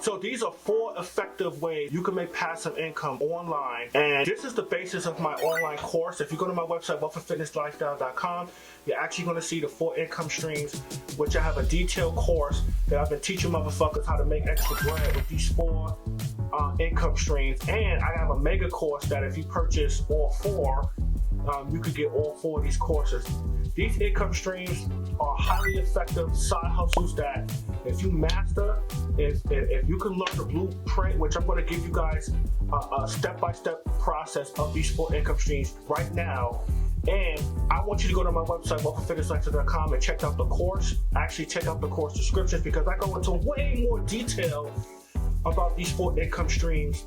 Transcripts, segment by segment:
So these are 4 effective ways you can make passive income online, and this is the basis of my online course. If you go to my website, wealthandfitnesslifestyle.com, you're actually going to see the 4 income streams, which I have a detailed course that I've been teaching motherfuckers how to make extra bread with these 4 income streams. And I have a mega course that if you purchase all 4, you could get all 4 of these courses. These income streams are highly effective side hustles that if you master, if you can learn the blueprint, which I'm going to give you guys a step-by-step process of these 4 income streams right now. And I want you to go to my website, wealthandfitnesslifestyle.com, and check out the course. Actually, check out the course descriptions, because I go into way more detail about these 4 income streams,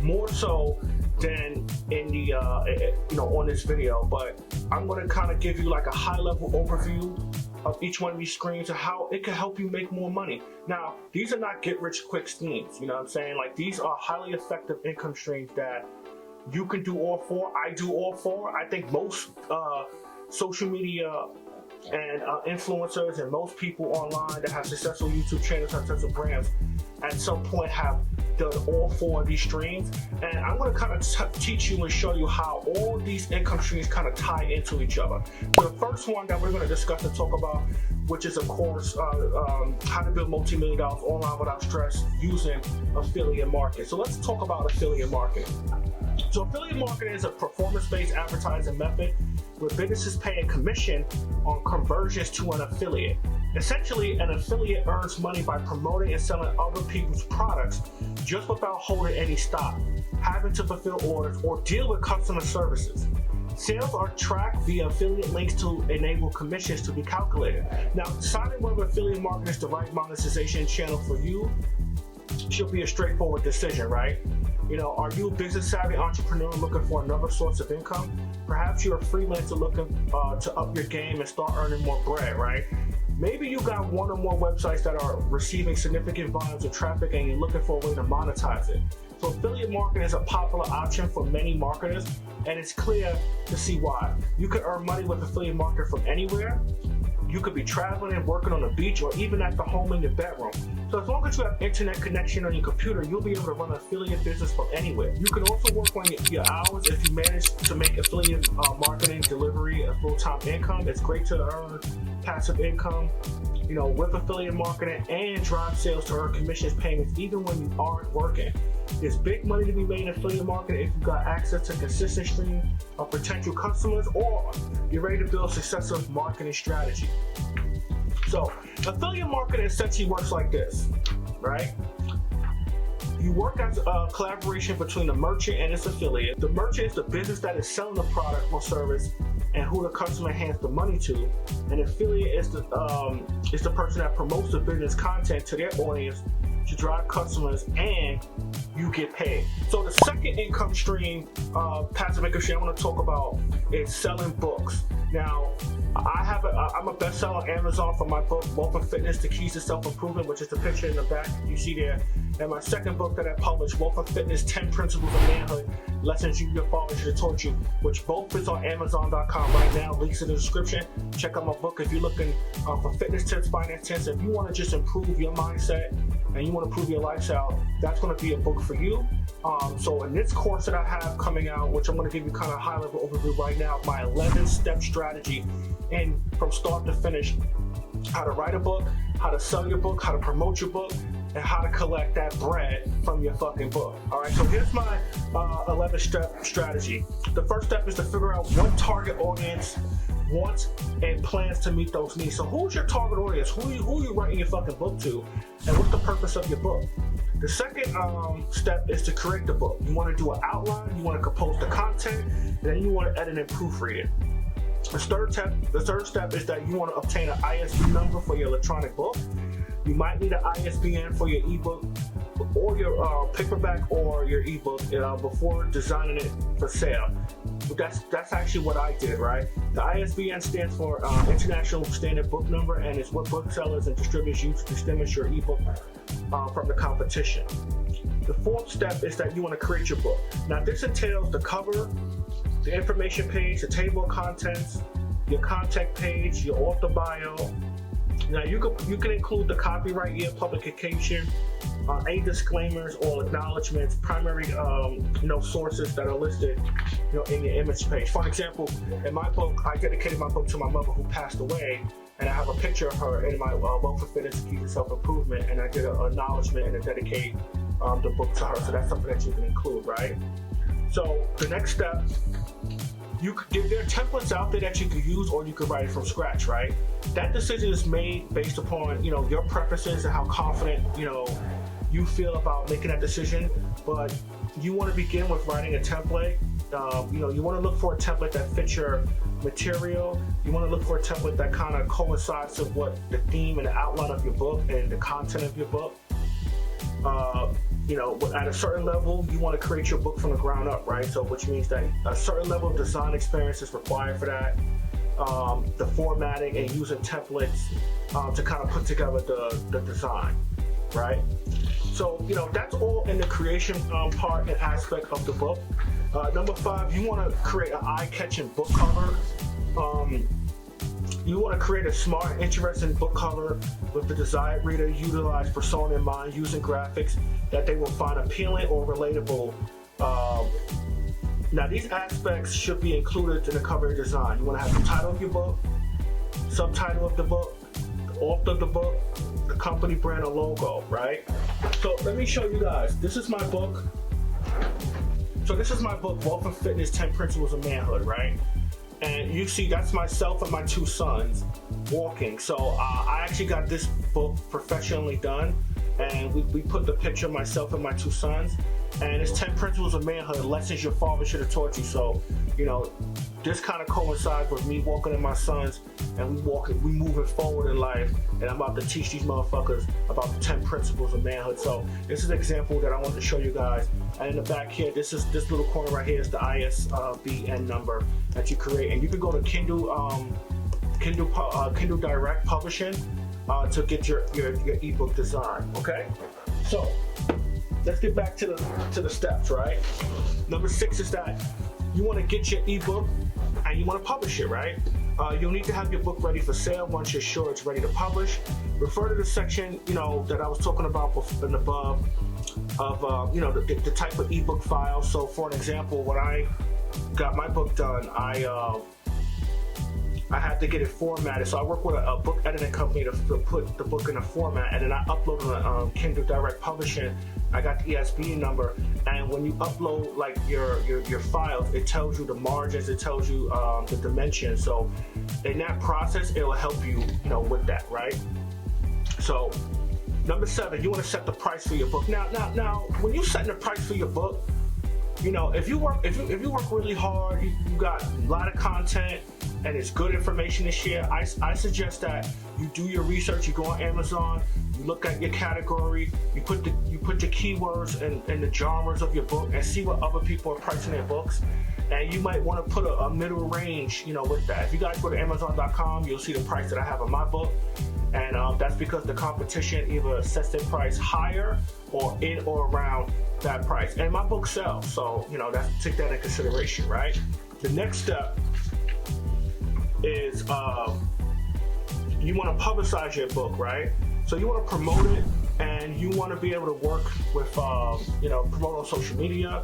more so than in the on this video. But I'm going to kind of give you like a high-level overview of each one of these streams and how it can help you make more money. Now, these are not get-rich-quick schemes. You know what I'm saying? Like, these are highly effective income streams that you can do all 4. I do all 4. I think most social media and influencers and most people online that have successful YouTube channels, successful brands, at some point have done all 4 of these streams. And I'm going to kind of teach you and show you how all these income streams kind of tie into each other. So the first one that we're going to discuss and talk about, which is of course how to build multi-million dollars online without stress using affiliate marketing. So let's talk about affiliate marketing. So affiliate marketing is a performance-based advertising method where businesses pay a commission on conversions to an affiliate. Essentially, an affiliate earns money by promoting and selling other people's products just without holding any stock, having to fulfill orders, or deal with customer services. Sales are tracked via affiliate links to enable commissions to be calculated. Now, deciding whether affiliate marketing is the right monetization channel for you should be a straightforward decision, right? You know, are you a business-savvy entrepreneur looking for another source of income? Perhaps you're a freelancer looking to up your game and start earning more bread, right? Maybe you got 1 or more websites that are receiving significant volumes of traffic and you're looking for a way to monetize it. So affiliate marketing is a popular option for many marketers, and it's clear to see why. You can earn money with affiliate marketing from anywhere. You could be traveling and working on the beach, or even at the home in your bedroom. So as long as you have internet connection on your computer, you'll be able to run an affiliate business from anywhere. You can also work on your hours if you manage to make affiliate marketing delivery a full-time income. It's great to earn passive income, you know, with affiliate marketing, and drive sales to earn commissions payments even when you aren't working. There's big money to be made in affiliate marketing if you got access to a consistent stream of potential customers, or you're ready to build a successful marketing strategy. So affiliate marketing essentially works like this, right? You work as a collaboration between the merchant and its affiliate. The merchant is the business that is selling the product or service and who the customer hands the money to. An affiliate is the person that promotes the business content to their audience to drive customers, and you get paid. So the second income stream, passive income stream I want to talk about is selling books. Now, I'm a bestseller on Amazon for my book, Wealth and Fitness, The Keys to Self-Improvement, which is the picture in the back you see there. And my second book that I published, Wealth and Fitness, 10 Principles of Manhood, Lessons your father should have taught you, which both is on Amazon.com right now. Links in the description. Check out my book if you're looking for fitness tips, finance tips. If you want to just improve your mindset and you want to improve your lifestyle, that's going to be a book for you. So in this course that I have coming out, which I'm going to give you kind of a high-level overview right now, my 11-step strategy, and from start to finish, how to write a book, how to sell your book, how to promote your book, and how to collect that bread from your fucking book. All right, so here's my 11-step strategy. The first step is to figure out what target audience wants and plans to meet those needs. So who's your target audience? Who are you writing your fucking book to? And what's the purpose of your book? The second step is to create the book. You want to do an outline, you want to compose the content, and then you want to edit and proofread it. The third step is that you want to obtain an ISBN number for your electronic book. You might need an ISBN for your ebook or your paperback or your ebook before designing it for sale. That's actually what I did, right? The ISBN stands for International Standard Book Number, and it's what booksellers and distributors use to distinguish your ebook from the competition. The fourth step is that you want to create your book. Now this entails the cover, the information page, the table of contents, your contact page, your author bio, Now you can include the copyright year, publication, any disclaimers or acknowledgments, primary sources that are listed in your image page. For example, in my book, I dedicated my book to my mother who passed away, and I have a picture of her in my Wealth for Fitness, Keys, and Self-Improvement, and I did an acknowledgement and a dedicate the book to her. So that's something that you can include, right? So the next step, there are templates out there that you can use, or you can write it from scratch, right? That decision is made based upon your preferences and how confident you feel about making that decision. But you want to begin with writing a template. You want to look for a template that fits your material. You want to look for a template that kind of coincides with what the theme and the outline of your book and the content of your book. At a certain level, you want to create your book from the ground up, right? So which means that a certain level of design experience is required for that. The formatting and using templates to kind of put together the design, right? So, that's all in the creation part and aspect of the book. Number 5, you want to create an eye-catching book cover. You want to create a smart, interesting book cover with the desired reader. Utilize persona in mind, using graphics that they will find appealing or relatable. Now, these aspects should be included in the cover design. You want to have the title of your book, subtitle of the book, the author of the book, the company brand or logo, right? So let me show you guys. This is my book. So this is my book, Wealth and Fitness, 10 Principles of Manhood, right? And you see that's myself and my 2 sons walking. So I actually got this book professionally done, and we put the picture of myself and my 2 sons, and it's 10 Principles of Manhood, lessons your father should have taught you. So, this kind of coincides with me walking in my sons, and we moving forward in life, and I'm about to teach these motherfuckers about the 10 Principles of Manhood. So this is an example that I want to show you guys. And in the back here, this little corner right here is the ISBN number that you create, and you can go to Kindle Direct Publishing to get your ebook design. Okay, so let's get back to the steps, right? Number 6 is that you want to get your ebook and you want to publish it, right? You'll need to have your book ready for sale once you're sure it's ready to publish. Refer to the section, that I was talking about and above of, the type of ebook file. So for an example, when I got my book done, I had to get it formatted. So I work with a book editing company to put the book in a format, and then I uploaded on Kindle Direct Publishing. I got the ISBN number, and when you upload like your files, it tells you the margins, it tells you the dimensions. So in that process, it will help you, with that, right? So number 7, you want to set the price for your book. Now, when you set the price for your book, if you work really hard, you got a lot of content, and it's good information to share, I suggest that you do your research. You go on Amazon, you look at your category, you put the keywords and the genres of your book, and see what other people are pricing their books. And you might want to put a middle range, with that. If you guys go to Amazon.com, you'll see the price that I have on my book, and that's because the competition either sets their price higher or in or around that price. And my book sells, so take that into consideration, right? The next step is you want to publicize your book, right? So you want to promote it, and you want to be able to work with promote on social media.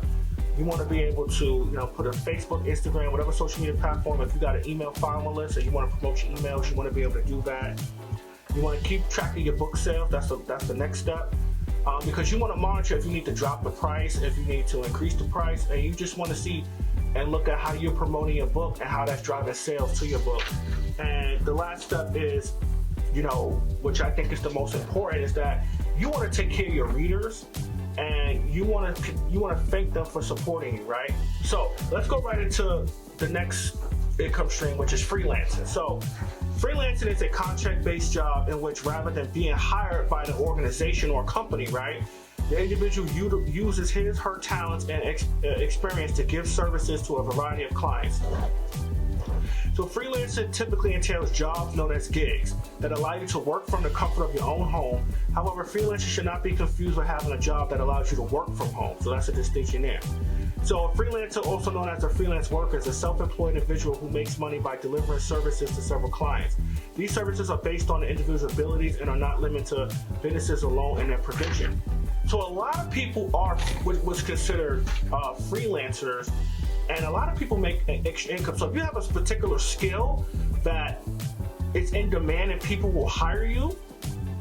You want to be able to put a Facebook, Instagram, whatever social media platform. If you got an email follower list and you want to promote your emails, you want to be able to do that. You want to keep track of your book sales. That's the next step, because you want to monitor if you need to drop the price, if you need to increase the price, and you just want to see and look at how you're promoting your book and how that's driving sales to your book. And the last step is, which I think is the most important, is that you want to take care of your readers, and you want to thank them for supporting you, right? So let's go right into the next income stream, which is freelancing. So freelancing is a contract-based job in which, rather than being hired by an organization or company, right, the individual uses her talents and experience to give services to a variety of clients. So freelancing typically entails jobs known as gigs that allow you to work from the comfort of your own home. However, freelancing should not be confused with having a job that allows you to work from home. So that's a distinction there. So a freelancer, also known as a freelance worker, is a self-employed individual who makes money by delivering services to several clients. These services are based on the individual's abilities and are not limited to businesses alone in their provision. So a lot of people are what's considered freelancers, and a lot of people make extra income. So if you have a particular skill that is in demand and people will hire you,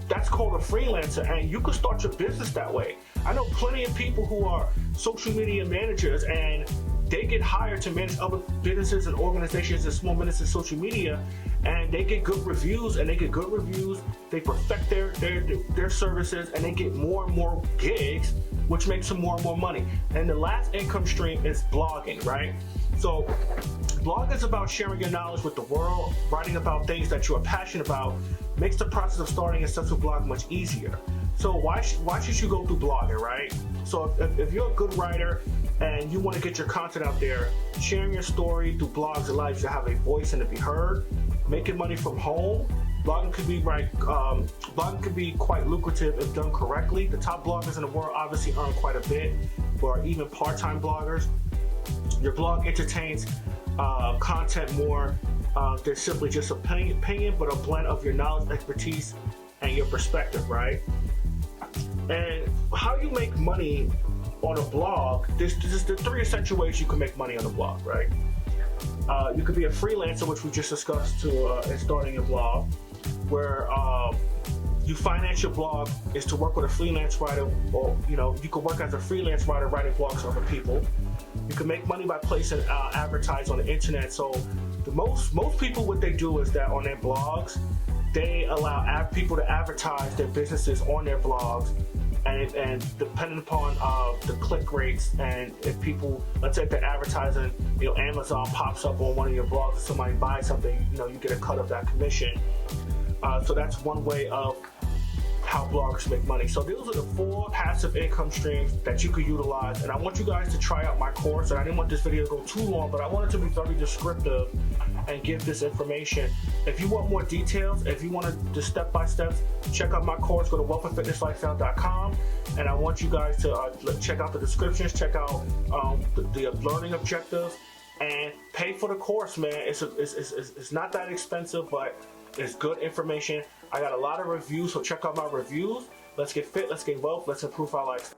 that's called a freelancer, and you can start your business that way. I know plenty of people who are social media managers, and they get hired to manage other businesses and organizations and small businesses social media, and they get good reviews, they perfect their services, and they get more and more gigs, which makes them more and more money. And the last income stream is blogging, right? So blog is about sharing your knowledge with the world, writing about things that you are passionate about, makes the process of starting a successful blog much easier. So why should you go through blogging, right? So if you're a good writer and you want to get your content out there, sharing your story through blogs allows you to have a voice and to be heard. Making money from home, blogging could be quite lucrative if done correctly. The top bloggers in the world obviously earn quite a bit, or even part-time bloggers. Your blog entertains content more than simply just opinion, but a blend of your knowledge, expertise, and your perspective, right? And how you make money on a blog, there's the three essential ways you can make money on a blog, right? You could be a freelancer, which we just discussed in starting a blog, where you finance your blog is to work with a freelance writer, or you could work as a freelance writer writing blogs for other people. You can make money by placing advertise on the internet. So most people, what they do is that on their blogs, they allow people to advertise their businesses on their blogs, and depending upon the click rates, and if people, let's say if they're advertising, Amazon pops up on one of your blogs and somebody buys something, you get a cut of that commission. So that's one way of how bloggers make money. So those are the 4 passive income streams that you could utilize, and I want you guys to try out my course. And I didn't want this video to go too long, but I wanted to be very descriptive and give this information. If you want more details, if you want the step-by-steps, check out my course. Go to wealthandfitnesslifestyle.com, and I want you guys to check out the descriptions, check out the learning objectives, and pay for the course, man. It's not that expensive, but it's good information. I got a lot of reviews, so check out my reviews. Let's get fit, let's get wealth, let's improve our life.